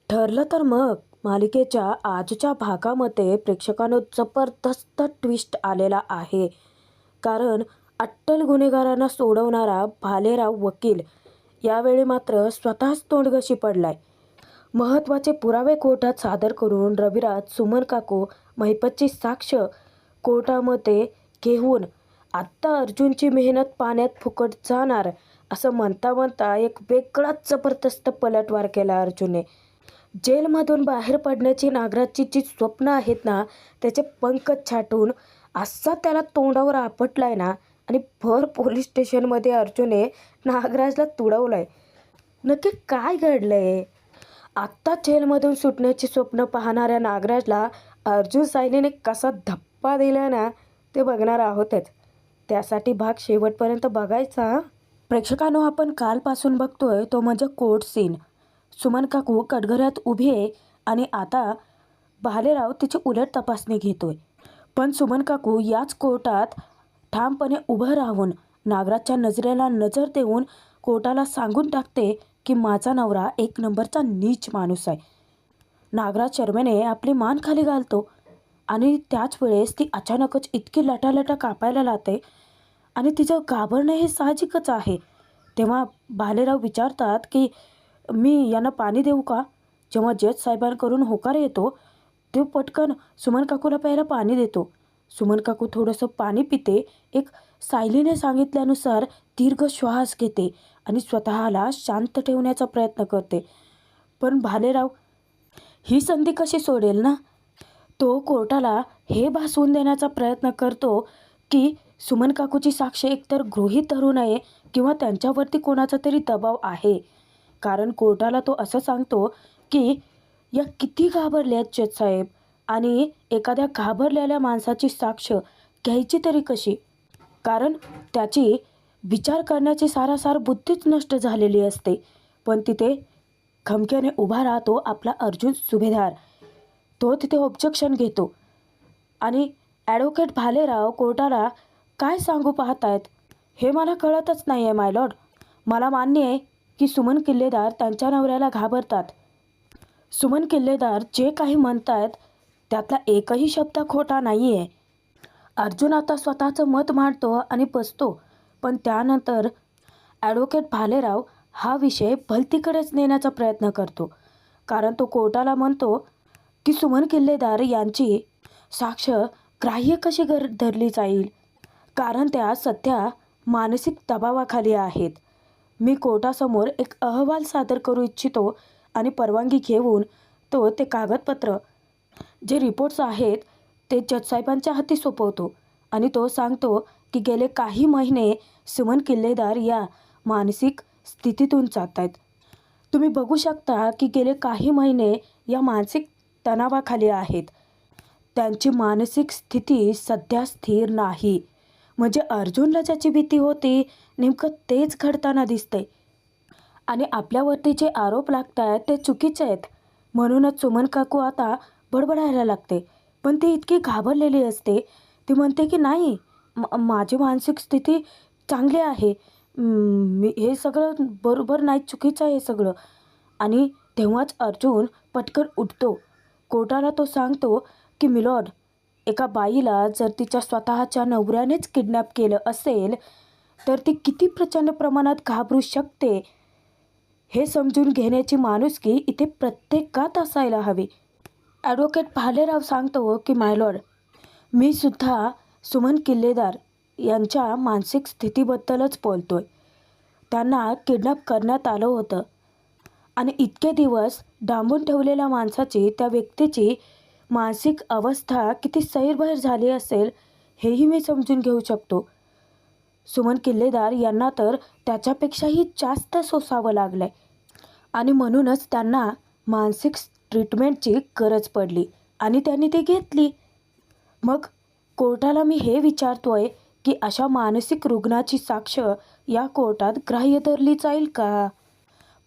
ठरलं तर मग मालिकेच्या आजच्या भागामध्ये प्रेक्षकांनो जबरदस्त ट्विस्ट आलेला आहे. कारण अट्टल गुन्हेगारांना सोडवणारा भालेराव वकील यावेळी मात्र स्वतःच तोंडघशी पडलाय. महत्त्वाचे पुरावे कोर्टात सादर करून रविराज, सुमन काकू, महिपतची साक्ष कोर्टामध्ये घेऊन आत्ता अर्जुनची मेहनत पाण्यात फुकट जाणार असं म्हणता म्हणता एक वेगळाच जबरदस्त पलटवार केला अर्जुनने. जेलमधून बाहेर पडण्याची नागराजची जी स्वप्न आहेत ना, त्याचे पंख छाटून असा त्याला तोंडावर आपटलाय ना, आणि भर पोलीस स्टेशनमध्ये अर्जुनने नागराजला तुडवलंय. नक्की काय घडलंय? आत्ता जेलमधून सुटण्याची स्वप्न पाहणाऱ्या नागराजला अर्जुन सायलीने कसा धप्पा दिला ना, ते बघणार आहोतच. त्यासाठी भाग शेवटपर्यंत बघायचा हा. प्रेक्षकांनो, आपण कालपासून बघतोय तो म्हणजे कोर्ट सीन. सुमन काकू कटघऱ्यात उभी आहे आणि आता भालेराव तिची उलट तपासणी घेतोय. पण सुमन काकू याच कोर्टात ठामपणे उभं राहून नागराजच्या नजरेला नजर देऊन कोर्टाला सांगून टाकते की माझा नवरा एक नंबरचा नीच माणूस आहे. नागराज शर्मेने आपली मान खाली घालतो आणि त्याच वेळेस ती अचानकच इतकी लटालटा कापायला लागते आणि तिचं घाबरणं हे साहजिकच आहे. तेव्हा भालेराव विचारतात की मी यांना पाणी देऊ का? जेव्हा जज साहेबांकडून होकार येतो ते पटकन सुमन काकूला प्यायला पाणी देतो. सुमन काकू थोडंसं पाणी पिते, एक सायलीने सांगितल्यानुसार दीर्घ श्वास घेते आणि स्वतःला शांत ठेवण्याचा प्रयत्न करते. पण भालेराव ही संधी कशी सोडेल ना? तो कोर्टाला हे भासवून देण्याचा प्रयत्न करतो की सुमन काकूची साक्ष एकतर गृहीत धरू नये किंवा त्यांच्यावरती कोणाचा तरी दबाव आहे. कारण कोर्टाला तो असं सांगतो की या किती घाबरल्यात जज साहेब, आणि एखाद्या घाबरलेल्या माणसाची साक्ष घ्यायची तरी कशी? कारण त्याची विचार करण्याची सारासार बुद्धीच नष्ट झालेली असते. पण तिथे खमक्याने उभा राहतो आपला अर्जुन सुभेदार. तो तिथे ऑब्जेक्शन घेतो आणि ॲडव्होकेट भालेराव कोर्टाला काय सांगू पाहतायत हे मला कळतच नाही आहे माय लॉर्ड. मला मान्य आहे की सुमन किल्लेदार त्यांच्या नवऱ्याला घाबरतात. सुमन किल्लेदार जे काही म्हणतायत त्यातला एकही शब्द खोटा नाही आहे. अर्जुन आता स्वतःचं मत मांडतो आणि बसतो. पण त्यानंतर ॲडव्होकेट भालेराव हा विषय भलतीकडेच नेण्याचा प्रयत्न करतो. कारण तो कोर्टाला म्हणतो की सुमन किल्लेदार यांची साक्ष ग्राह्य कशी धरली जाईल, कारण त्या सध्या मानसिक दबावाखाली आहेत. मी कोर्टासमोर एक अहवाल सादर करू इच्छितो आणि परवानगी घेऊन तो ते कागदपत्र जे रिपोर्ट्स आहेत ते जजसाहेबांच्या हाती सोपवतो आणि तो सांगतो की गेले काही महिने सुमन किल्लेदार या मानसिक स्थितीतून जात आहेत. तुम्ही बघू शकता की गेले काही महिने या मानसिक तणावाखाली आहेत. त्यांची मानसिक स्थिती सध्या स्थिर नाही. म्हणजे अर्जुनला ज्याची भीती होती नेमकं तेच घडताना दिसतंय. आणि आपल्यावरती जे आरोप लागत आहेत ते चुकीचे आहेत. म्हणूनच सुमन काकू आता बडबडायला लागते. पण ती इतकी घाबरलेली असते. ती म्हणते की नाही, माझी मानसिक स्थिती चांगली आहे, मी हे सगळं बरोबर नाही, चुकीचं आहे हे सगळं. आणि तेव्हाच अर्जुन पटकन उठतो. कोर्टाला तो सांगतो की मिलॉर्ड, एका बाईला जर तिच्या स्वतःच्या नवऱ्यानेच किडनॅप केलं असेल तर ती किती प्रचंड प्रमाणात घाबरू शकते हे समजून घेण्याची माणुसकी इथे प्रत्येकात असायला हवी. ॲडव्होकेट भालेराव सांगतो की माय लॉर्ड, मी सुद्धा सुमन किल्लेदार यांच्या मानसिक स्थितीबद्दलच बोलतोय. त्यांना किडनॅप करण्यात आलं होतं आणि इतके दिवस डांबून ठेवलेल्या माणसाची, त्या व्यक्तीची मानसिक अवस्था किती सैरभैर झाली असेल हेही मी समजून घेऊ शकतो. सुमन किल्लेदार यांना तर त्याच्यापेक्षाही जास्त सोसावं लागलं आहे आणि म्हणूनच त्यांना मानसिक ट्रीटमेंटची गरज पडली आणि त्यांनी ती घेतली. मग कोर्टाला मी हे विचारतोय की अशा मानसिक रुग्णाची साक्ष या कोर्टात ग्राह्य धरली जाईल का?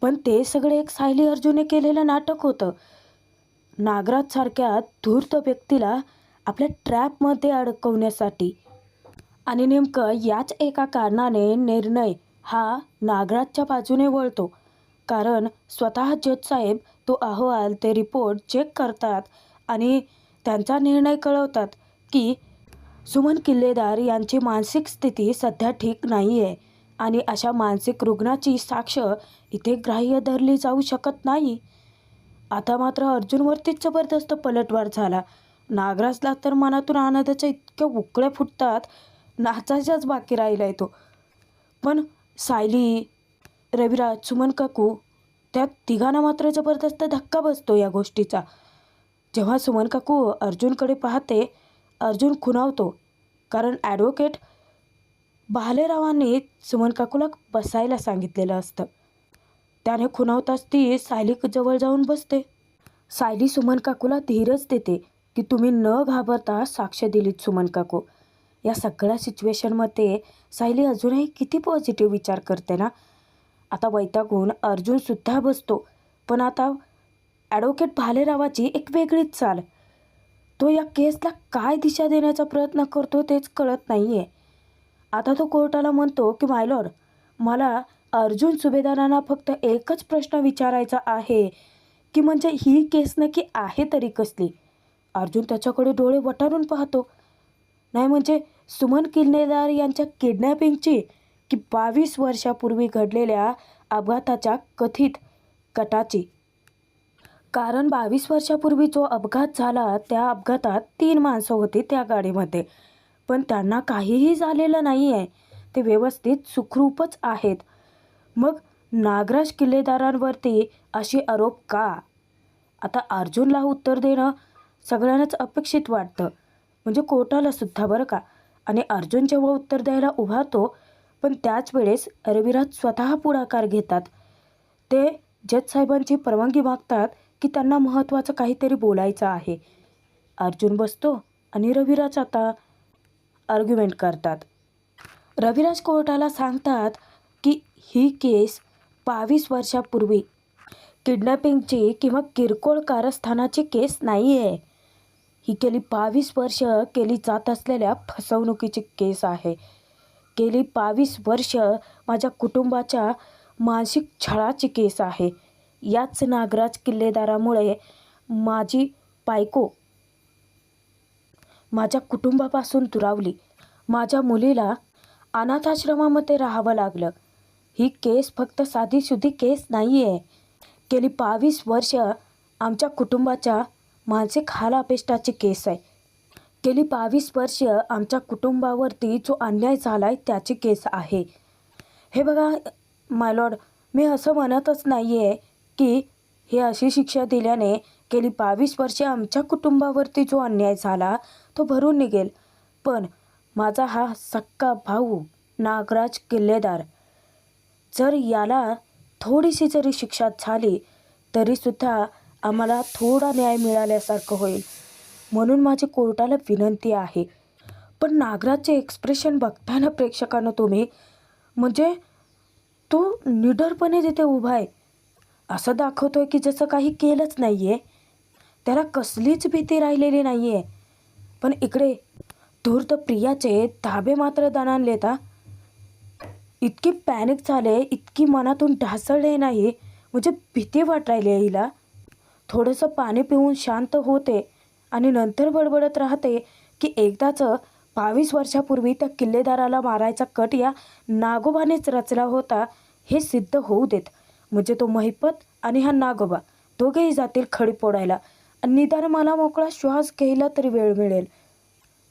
पण ते सगळे एक सायली अर्जुनने केलेलं नाटक होतं. नागराजसारख्या धूर्त व्यक्तीला आपल्या ट्रॅपमध्ये अडकवण्यासाठी. आणि नेमकं याच एका कारणाने निर्णय हा नागराजच्या बाजूने वळतो. कारण स्वतः जज साहेब तो अहवाल, ते रिपोर्ट चेक करतात आणि त्यांचा निर्णय कळवतात की सुमन किल्लेदार यांची मानसिक स्थिती सध्या ठीक नाही आहे आणि अशा मानसिक रुग्णाची साक्ष इथे ग्राह्य धरली जाऊ शकत नाही. आता मात्र अर्जुनवरतीच जबरदस्त पलटवार झाला. नागराजला तर मनातून आनंदाच्या इतक्या उकळ्या फुटतात, नाचायचाच बाकी राहिलाय तो. पण सायली, रविराज, सुमन काकू त्या तिघांना मात्र जबरदस्त धक्का बसतो या गोष्टीचा. जेव्हा सुमन काकू अर्जुनकडे पाहते, अर्जुन खुणावतो. कारण ॲडव्होकेट भालेरावांनी सुमन काकूला बसायला सांगितलेलं असतं. त्याने खुणावताच ती सायली जवळ जाऊन बसते. सायली सुमन काकूला धीरच देते की तुम्ही न घाबरता साक्ष दिलीत सुमन काकू. या सगळ्या सिच्युएशनमध्ये सायली अजूनही किती पॉझिटिव्ह विचार करते ना. आता वैतागून अर्जुनसुद्धा बसतो. पण आता ॲडव्होकेट भालेरावाची एक वेगळीच चाल. तो या केसला काय दिशा देण्याचा प्रयत्न करतो तेच कळत नाही आहे. आता तो कोर्टाला म्हणतो की मायलॉर्ड, मला अर्जुन सुभेदारांना फक्त एकच प्रश्न विचारायचा आहे की म्हणजे ही केस नक्की आहे तरी कसली. अर्जुन त्याच्याकडे डोळे वटारून पाहतो. नाही म्हणजे सुमन किल्लेदार यांच्या किडनॅपिंगची की 22 वर्षापूर्वी घडलेल्या अपघाताच्या कथित कटाची. कारण 22 वर्षापूर्वी जो अपघात झाला त्या अपघातात 3 माणसं होती त्या गाडीमध्ये, पण त्यांना काहीही झालेलं नाही आहे. ते व्यवस्थित सुखरूपच आहेत. मग नागराज किल्लेदारांवरती असे आरोप का? आता अर्जुनला उत्तर देणं सगळ्यांनाच अपेक्षित वाटतं, म्हणजे कोर्टाला सुद्धा बरं का. आणि अर्जुन जेव्हा उत्तर द्यायला उभारतो, पण त्याच वेळेस रविराज स्वतः पुढाकार घेतात. ते जज साहेबांची परवानगी मागतात की त्यांना महत्त्वाचं काहीतरी बोलायचं आहे. अर्जुन बसतो आणि रविराज आता आर्ग्युमेंट करतात. रविराज कोर्टाला सांगतात की ही केस 22 वर्षापूर्वी किडनॅपिंगची किंवा किरकोळ कारस्थानाची केस नाही आहे. ही गेली 22 वर्ष केली जात असलेल्या फसवणुकीची केस आहे. गेली 22 वर्ष माझ्या कुटुंबाच्या मानसिक छळाची केस आहे. याच नागराज किल्लेदारामुळे माझी बायको माझ्या कुटुंबापासून दुरावली. माझ्या मुलीला अनाथाश्रमामध्ये राहावं लागलं. ही केस फक्त साधीसुधी केस नाही आहे. गेली 22 वर्ष आमच्या कुटुंबाच्या मानसिक हालापेष्टाची केस आहे. गेली 22 वर्ष आमच्या कुटुंबावरती जो अन्याय झाला आहे त्याची केस आहे. हे बघा मायलॉर्ड, मी असं म्हणतच नाही आहे की हे अशी शिक्षा दिल्याने गेली 22 वर्षे आमच्या कुटुंबावरती जो अन्याय झाला तो भरून निघेल. पण माझा हा सक्का भाऊ नागराज किल्लेदार, जर याला थोडीशी जरी शिक्षा झाली तरीसुद्धा आम्हाला थोडा न्याय मिळाल्यासारखं होईल. म्हणून माझी कोर्टाला विनंती आहे. पण नागराजचे एक्सप्रेशन बघताना प्रेक्षकांना तुम्ही, म्हणजे तो निडरपणे तिथे उभा आहे. असं दाखवतोय की जसं काही केलंच नाही आहे. त्याला कसलीच भीती राहिलेली नाही आहे. पण इकडे धूर्त प्रियाचे धाबे मात्र दणाणलेत. इतकी पॅनिक झाले, इतकी मनातून ढासळले नाही, म्हणजे भीती वाट राहिली आहे हिला. थोडंसं पाणी पिऊन शांत होते आणि नंतर बडबडत राहते की एकदाचं 22 वर्षापूर्वी त्या किल्लेदाराला मारायचा कट या नागोबानेच रचला होता हे सिद्ध होऊ देत. म्हणजे तो महिपत आणि हा नागोबा दोघेही जातील खडी फोडायला आणि निदान मला मोकळा श्वास घ्यायला तरी वेळ मिळेल.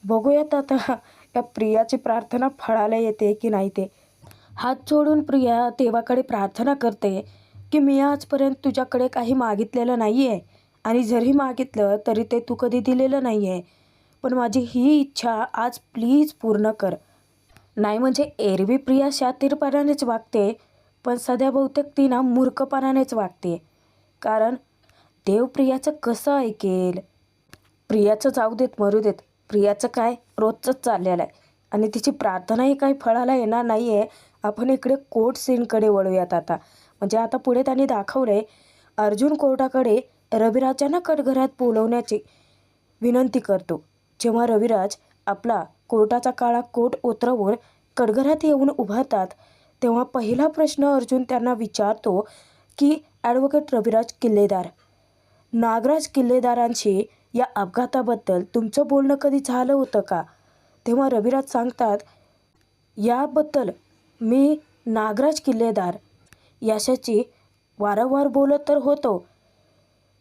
बघूयात आता या प्रियाची प्रार्थना फळाला येते की नाही ते. हात जोडून प्रिया देवाकडे प्रार्थना करते की मी आजपर्यंत तुझ्याकडे काही मागितलेलं नाही आहे आणि जरी मागितलं तरी ते तू कधी दिलेलं नाही आहे. पण माझी ही इच्छा आज प्लीज पूर्ण कर. नाही म्हणजे एरवी प्रिया शातीरपणानेच वागते, पण सध्या बहुतेक ती ना मूर्खपणानेच वागते. कारण देव प्रियाचं कसं ऐकेल. प्रियाचं जाऊ देत मरू देत, प्रियाचं काय रोजचंच चाललेलं आहे आणि तिची प्रार्थनाही काही फळाला येणार नाही आहे. आपण इकडे कोर्ट सीनकडे वळूयात आता. म्हणजे आता पुढे त्यांनी दाखवले अर्जुन कोर्टाकडे रविराजांना कटघरात बोलवण्याची विनंती करतो. जेव्हा रविराज आपला कोर्टाचा काळा कोट उतरवून कटघरात येऊन उभारतात तेव्हा पहिला प्रश्न अर्जुन त्यांना विचारतो की ॲडव्होकेट रविराज किल्लेदार, नागराज किल्लेदारांशी या अपघाताबद्दल तुमचं बोलणं कधी झालं होतं का? तेव्हा रविराज सांगतात, याबद्दल मी नागराज किल्लेदार याच्याशी वारंवार बोलत तर होतो.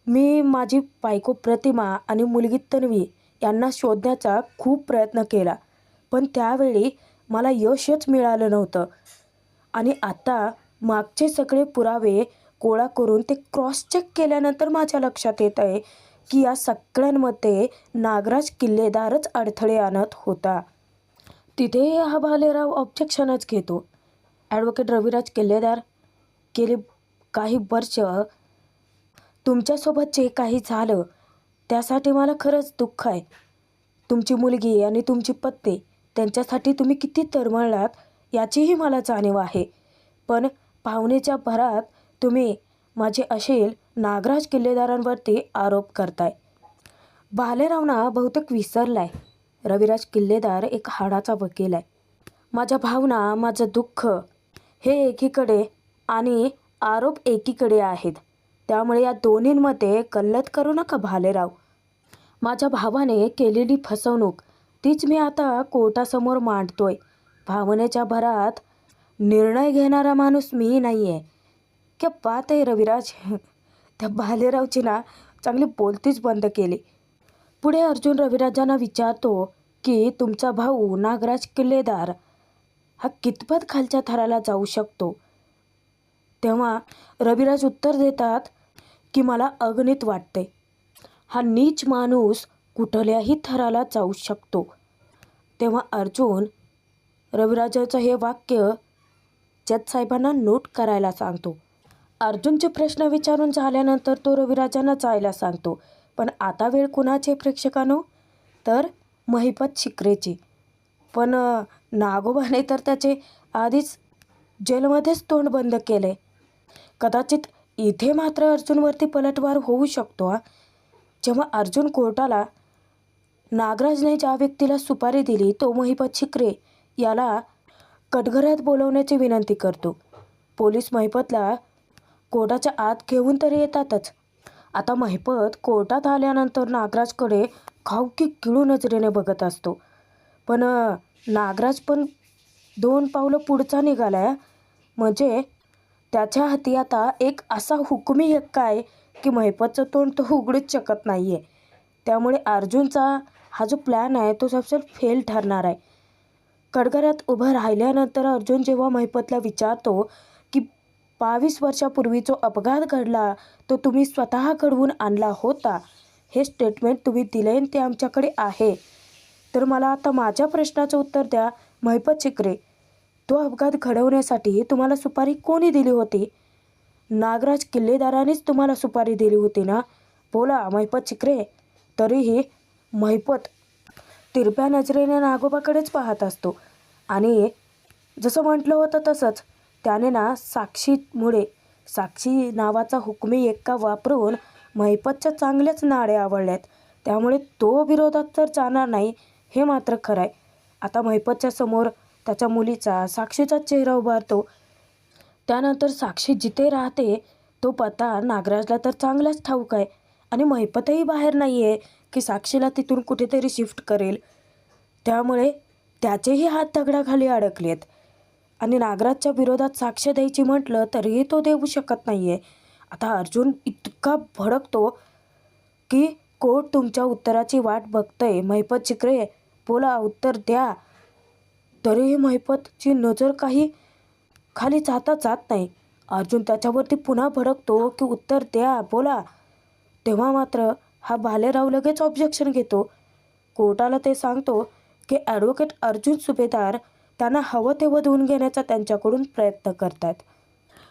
मी माझी बायको प्रतिमा आणि मुलगी तन्वी यांना शोधण्याचा खूप प्रयत्न केला, पण त्यावेळी मला यशच मिळालं नव्हतं. आणि आता मागचे सगळे पुरावे गोळा करून ते क्रॉस चेक केल्यानंतर माझ्या लक्षात येत आहे की या सगळ्यांमध्ये नागराज किल्लेदारच अडथळे आणत होता. तिथे हा भालेराव ऑब्जेक्शनच घेतो. ॲडव्होकेट रविराज किल्लेदार, गेली काही वर्ष तुमच्यासोबत जे काही झालं त्यासाठी मला खरंच दुःख आहे. तुमची मुलगी आणि तुमची पत्नी त्यांच्यासाठी तुम्ही किती तळमळलात याचीही मला जाणीव आहे. पण भावनेच्या भरात तुम्ही माझे अशील नागराज किल्लेदारांवरती आरोप करताय. भालेरावना बहुतेक विसरलाय, रविराज किल्लेदार एक हाडाचा वकील आहे. माझ्या भावना, माझं दुःख हे एकीकडे आणि आरोप एकीकडे आहेत. त्यामुळे या दोन्हींमध्ये गल्लत करू नका भालेराव. माझ्या भावाने केलेली फसवणूक तीच मी आता कोर्टासमोर मांडतोय. भावनेच्या भरात निर्णय घेणारा माणूस मी नाही आहे. क्या बात आहे रविराज. त्या भालेरावची ना चांगली बोलतीच बंद केली. पुढे अर्जुन रविराजांना विचारतो की तुमचा भाऊ नागराज किल्लेदार हा कितपत खालच्या थराला जाऊ शकतो. तेव्हा रविराज उत्तर देतात की मला अगणित वाटते. हा नीच माणूस कुठल्याही थराला जाऊ शकतो. तेव्हा अर्जुन रविराजाचं हे वाक्य जज साहेबांना नोट करायला सांगतो. अर्जुनचे प्रश्न विचारून झाल्यानंतर तो रविराजांना जायला सांगतो. पण आता वेळ कुणाचे प्रेक्षकांनो? तर महिपत शिकरेची. पण नागोबाने तर त्याचे आधीच जेलमध्येच तोंड बंद केले. कदाचित इथे मात्र अर्जुनवरती पलटवार होऊ शकतो. जेव्हा अर्जुन कोर्टाला नागराजने ज्या व्यक्तीला सुपारी दिली तो महिपत शिकरे याला कटघऱ्यात बोलवण्याची विनंती करतो. पोलीस महिपतला कोर्टाच्या आत घेऊन तरी येतातच. आता महिपत कोर्टात आल्यानंतर नागराजकडे खाऊकी किळू नजरेने बघत असतो. पण नागराज पण 2 पावलं पुढचा निघालाय. म्हणजे त्याच्या हाती आता एक असा हुकुमी हक्क आहे की महिपतचं तोंड तो उघडूच शकत नाही आहे. त्यामुळे अर्जुनचा हा जो प्लॅन आहे तो सबसे फेल ठरणार आहे. कटघऱ्यात उभं राहिल्यानंतर अर्जुन जेव्हा महिपतला विचारतो की 22 वर्षापूर्वी जो अपघात घडला तो तुम्ही स्वतः घडवून आणला होता, हे स्टेटमेंट तुम्ही दिले ते आमच्याकडे आहे. तर मला आता माझ्या प्रश्नाचं उत्तर द्या महिपत शिकरे. तो अपघात घडवण्यासाठी तुम्हाला सुपारी कोणी दिली होती? नागराज किल्लेदारानेच तुम्हाला सुपारी दिली होती ना? बोला महिपत शिकरे. तरीही महिपत तिरप्या नजरेने नागोबाकडेच पाहत असतो. आणि जसं म्हटलं होतं तसंच त्याने ना साक्षी नावाचा हुकमी एक्का वापरून महिपतच्या चांगल्याच नाडे आवडल्यात. त्यामुळे तो विरोधात तर जाणार नाही हे मात्र खरं आहे. आता महिपतच्या समोर त्याच्या मुलीचा साक्षीचा चेहरा उभारतो. त्यानंतर साक्षी जिथे राहते तो पत्ता नागराजला तर चांगलाच ठाऊक आहे. आणि महिपतही बाहेर नाही आहे की साक्षीला तिथून कुठेतरी शिफ्ट करेल. त्यामुळे त्याचेही हात दगडाखाली अडकलेत. आणि नागराजच्या विरोधात साक्ष द्यायची म्हटलं तरीही तो देऊ शकत नाही आहे. आता अर्जुन इतका भडकतो की कोर्ट तुमच्या उत्तराची वाट बघतंय. महिपत शिकरे बोला, उत्तर द्या. तरीही महिपतची नजर काही खाली जात नाही. अर्जुन त्याच्यावरती पुन्हा भडकतो की उत्तर द्या, बोला. तेव्हा मात्र हा भालेराव लगेच ऑब्जेक्शन घेतो. कोर्टाला ते सांगतो की ॲडव्होकेट अर्जुन सुभेदार त्यांना हवं ते वधवून घेण्याचा त्यांच्याकडून प्रयत्न करतात.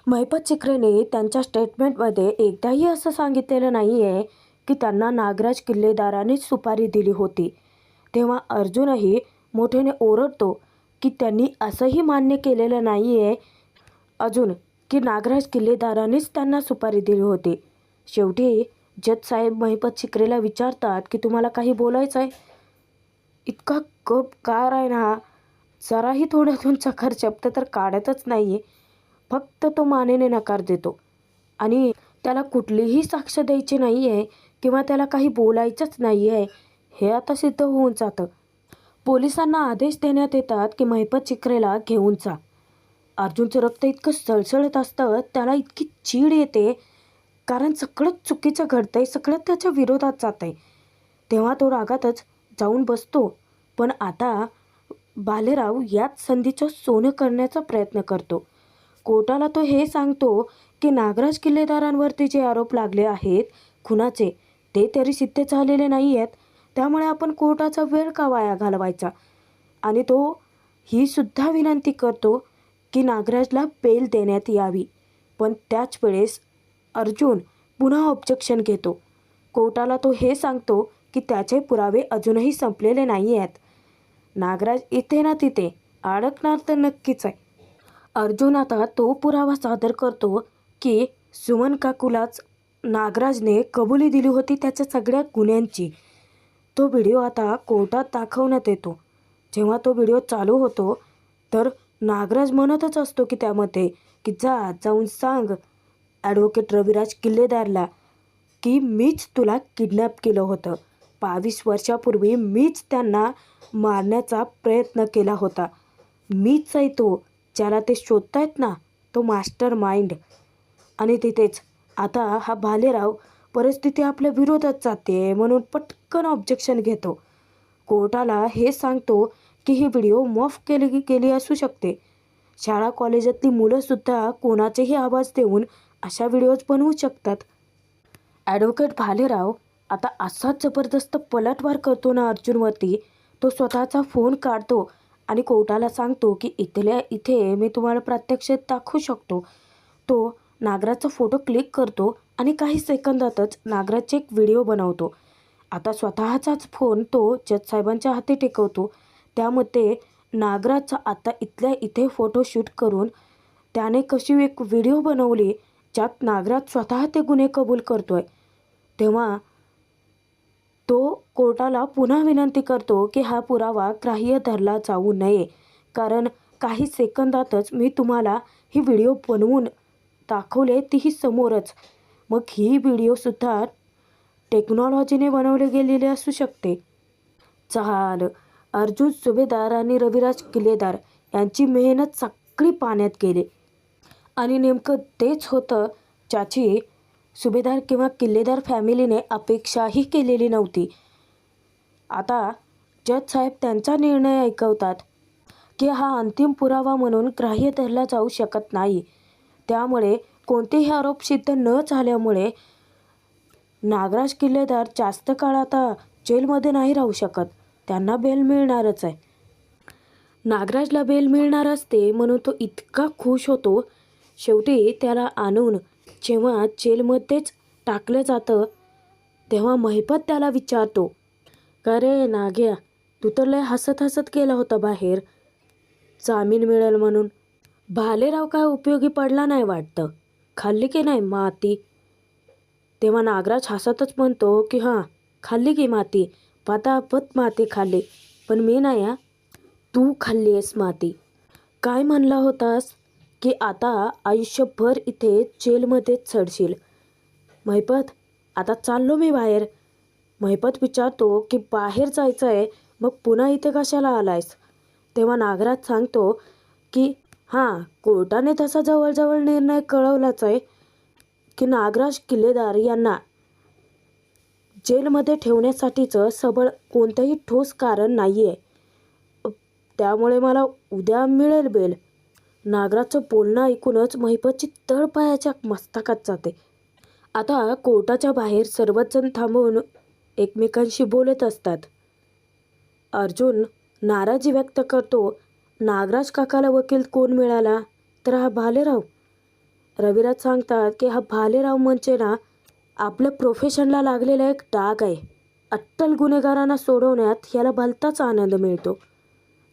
महिपत शिकरेने त्यांच्या स्टेटमेंटमध्ये एकदाही असं सांगितलेलं नाही आहे की त्यांना नागराज किल्लेदारानेच सुपारी दिली होती. तेव्हा अर्जुनही मोठ्याने ओरडतो की त्यांनी असंही मान्य केलेलं नाही आहे अजून की नागराज किल्लेदारानेच त्यांना सुपारी दिली होती. शेवटी जज साहेब महिपत शिकरेला विचारतात की तुम्हाला काही बोलायचं आहे? इतका गपगार आहे ना, जराही तोंडातून चकार शब्द तर काढतच नाही आहे. फक्त तो मानेने नकार देतो. आणि त्याला कुठलीही साक्ष द्यायची नाही आहे किंवा त्याला काही बोलायचंच नाही आहे हे आता सिद्ध होऊन जातं. पोलिसांना आदेश देण्यात येतात की महिपत चित्रेला घेऊन जा. अर्जुनचं रक्त इतकं सळसळत असतं, त्याला इतकी चीड येते कारण सगळं चुकीचं घडतंय, सगळं त्याच्या विरोधात जात आहे. तेव्हा तो रागातच जाऊन बसतो. पण आता भालेराव याच संधीचं सोनं करण्याचा प्रयत्न करतो. कोर्टाला तो हे सांगतो की नागराज किल्लेदारांवरती जे आरोप लागले आहेत खुनाचे ते तरी सिद्ध झालेले नाही आहेत, त्यामुळे आपण कोर्टाचा वेळ का वाया घालवायचा. आणि तो ही सुद्धा विनंती करतो की नागराजला बेल देण्यात यावी. पण त्याच वेळेस अर्जुन पुन्हा ऑब्जेक्शन घेतो. कोर्टाला तो हे सांगतो की त्याचे पुरावे अजूनही संपलेले नाही आहेत. नागराज इथे ना तिथे अडकणार तर नक्कीच आहे. अर्जुन आता तो पुरावा सादर करतो की सुमन काकूलाच नागराजने कबुली दिली होती त्याच्या सगळ्या गुन्ह्यांची. तो व्हिडिओ आता कोर्टात दाखवण्यात येतो. जेव्हा तो व्हिडिओ चालू होतो तर नागराज म्हणतच असतो की त्यामध्ये की जाऊन सांग ॲडव्होकेट रविराज किल्लेदारला की मीच तुला किडनॅप केलं होतं. 22 वर्षापूर्वी मीच त्यांना मारण्याचा प्रयत्न केला होता. मीच आहे तो ज्याला ते शोधतायत ना, तो मास्टर माइंड. आणि तिथेच आता हा भालेराव परिस्थिती आपल्या विरोधात जाते म्हणून पटकन ऑब्जेक्शन घेतो. कोर्टाला हे सांगतो की ही व्हिडिओ मॉफ केली असू शकते. शाळा कॉलेजातली मुलंसुद्धा कोणाचेही आवाज देऊन अशा व्हिडिओज बनवू शकतात. ॲडव्होकेट भालेराव आता असाच जबरदस्त पलटवार करतो ना अर्जुनवरती, तो स्वतःचा फोन काढतो आणि कोर्टाला सांगतो की इथल्या इथे मी तुम्हाला प्रत्यक्षात दाखवू शकतो. तो नागराजचा फोटो क्लिक करतो आणि काही सेकंदातच नागराजचे एक व्हिडिओ बनवतो. आता स्वतःचाच फोन तो जज साहेबांच्या हाती टेकवतो. त्यामध्ये नागराजचा आता इथल्या इथे फोटोशूट करून त्याने कशी एक व्हिडिओ बनवली ज्यात नागराज स्वतः ते गुन्हे कबूल करतोय. तेव्हा तो कोर्टाला पुन्हा विनंती करतो की हा पुरावा ग्राह्य धरला जाऊ नये, कारण काही सेकंदातच मी तुम्हाला ही व्हिडिओ बनवून दाखवले, तीही समोरच. मग ही व्हिडिओसुद्धा टेक्नॉलॉजीने बनवली गेलेली असू शकते. चाल अर्जुन सुभेदार आणि रविराज किल्लेदार यांची मेहनत सगळी पाण्यात गेली आणि नेमकं तेच होतं ज्याची सुभेदार किंवा किल्लेदार फॅमिलीने अपेक्षाही केलेली नव्हती. आता जज साहेब त्यांचा निर्णय ऐकवतात की हा अंतिम पुरावा म्हणून ग्राह्य धरला जाऊ शकत नाही. त्यामुळे कोणतेही आरोप सिद्ध न झाल्यामुळे नागराज किल्लेदार जास्त काळ आता जेलमध्ये नाही राहू शकत. त्यांना बेल मिळणारच आहे. नागराजला बेल मिळणार असते म्हणून तो इतका खुश होतो. शेवटी त्याला आणून जेव्हा जेलमध्येच टाकलं जातं तेव्हा महिपत त्याला विचारतो, का रे नाग्या, तू तर लय हसत हसत गेला होता बाहेर जामीन मिळेल म्हणून. भालेराव काय उपयोगी पडला नाही वाटतं, खाल्ली की नाही माती. तेव्हा नागराज हसतच म्हणतो की हां, खाल्ली की माती, पतापत माती खाल्ली, पण मी नाही हा, तू खाल्ली आहेस माती. काय म्हणला होतास की आता आयुष्यभर इथे जेलमध्येच चढशील. महिपत, आता चाललो मी बाहेर. महिपत विचारतो की बाहेर जायचं आहे, मग पुन्हा इथे कशाला आलायस. तेव्हा नागराज सांगतो की हां, कोर्टाने तसा जवळजवळ निर्णय कळवलाच आहे की नागराज किल्लेदार यांना जेलमध्ये ठेवण्यासाठीचं सबळ कोणतंही ठोस कारण नाही आहे. त्यामुळे मला उद्या मिळेल बेल. नागराजचं बोलणं ऐकूनच महिपतची तळपायाच्या मस्तकात जाते. आता कोर्टाच्या बाहेर सर्वच जण थांबून एकमेकांशी बोलत असतात. अर्जुन नाराजी व्यक्त करतो. नागराज काकाला वकील कोण मिळाला, तर हा भालेराव. रविराज सांगतात की हा भालेराव म्हणजे ना आपल्या प्रोफेशनला लागलेला एक डाग आहे. अट्टल गुन्हेगारांना सोडवण्यात याला भलताच आनंद मिळतो.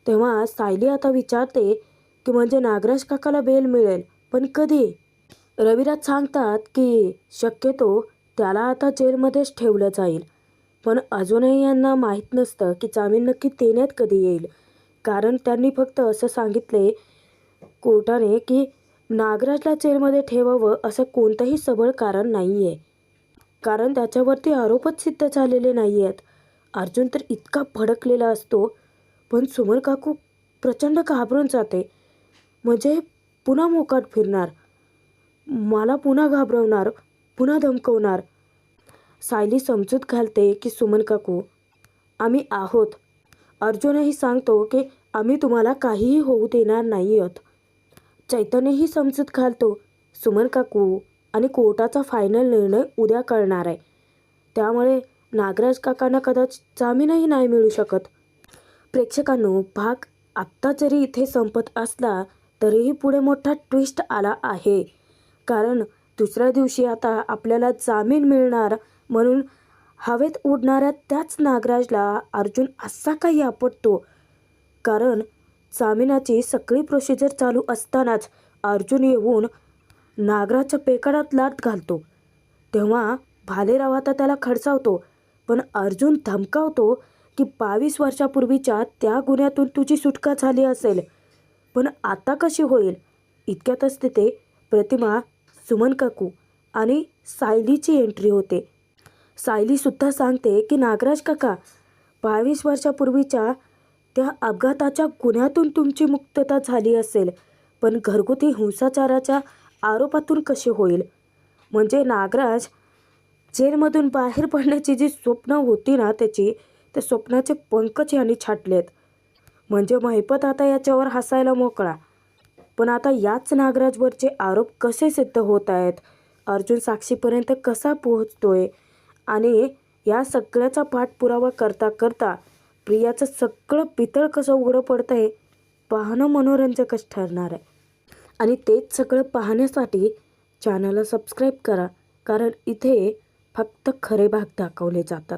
तेव्हा सायली आता विचारते की म्हणजे नागराज काकाला बेल मिळेल, पण कधी. रविराज सांगतात की शक्यतो त्याला आता जेलमध्येच ठेवलं जाईल, पण अजूनही यांना माहीत नसतं की जामीन नक्की देण्यात कधी येईल. कारण त्यांनी फक्त असं सांगितले कोर्टाने की नागराजला जेलमध्ये ठेवावं असं कोणतंही सबळ कारण नाही आहे, कारण त्याच्यावरती आरोपच सिद्ध झालेले नाही आहेत. अर्जुन तर इतका भडकलेला असतो, पण सुमन काकू प्रचंड घाबरून जाते. म्हणजे पुन्हा मोकाट फिरणार, मला पुन्हा घाबरवणार, पुन्हा धमकवणार. सायली समजूत घालते की सुमन काकू आम्ही आहोत. अर्जुनही सांगतो की आम्ही तुम्हाला काहीही होऊ देणार नाही आहोत. चैतन्यही समजूत घालतो सुमन काकू आणि कोर्टाचा फायनल निर्णय उद्या कळणार आहे, त्यामुळे नागराज काकांना कदाचित जामीनही नाही मिळू शकत. प्रेक्षकांनो, भाग आत्ता जरी इथे संपत असला तरीही पुढे मोठा ट्विस्ट आला आहे. कारण दुसऱ्या दिवशी आता आपल्याला जामीन मिळणार म्हणून हवेत उडणाऱ्या त्याच नागराजला अर्जुन असा काही आपटतो. कारण जामिनाची सगळी प्रोसिजर चालू असतानाच अर्जुन येऊन नागराजच्या पेकाडात लाथ घालतो. तेव्हा भालेराव आता त्याला खडसावतो, पण अर्जुन धमकावतो की 22 वर्षापूर्वीच्या त्या गुन्ह्यातून तुझी सुटका झाली असेल, पण आता कशी होईल. इतक्यातच तिथे प्रतिमा, सुमन काकू आणि सायलीची एंट्री होते. सायलीसुद्धा सांगते की नागराज काका, 22 वर्षापूर्वीच्या त्या अपघाताच्या गुन्ह्यातून तुमची मुक्तता झाली असेल, पण घरगुती हिंसाचाराच्या आरोपातून कशी होईल. म्हणजे नागराज जेलमधून बाहेर पडण्याची जी स्वप्न होती ना त्याची, त्या स्वप्नाचे पंखच यांनी छाटलेत. म्हणजे महिपत आता याच्यावर हसायला मोकळा. पण आता याच नागराजवरचे आरोप कसे सिद्ध होत आहेत, अर्जुन साक्षीपर्यंत कसा पोहोचतोय आणि या सगळ्याचा पाठपुरावा करता करता प्रियाचं सगळं पितळ कसं उघडं पडतं आहे पाहणं मनोरंजकच ठरणार आहे. आणि तेच सगळं पाहण्यासाठी चॅनलला सबस्क्राईब करा, कारण इथे फक्त खरे भाग दाखवले जातात.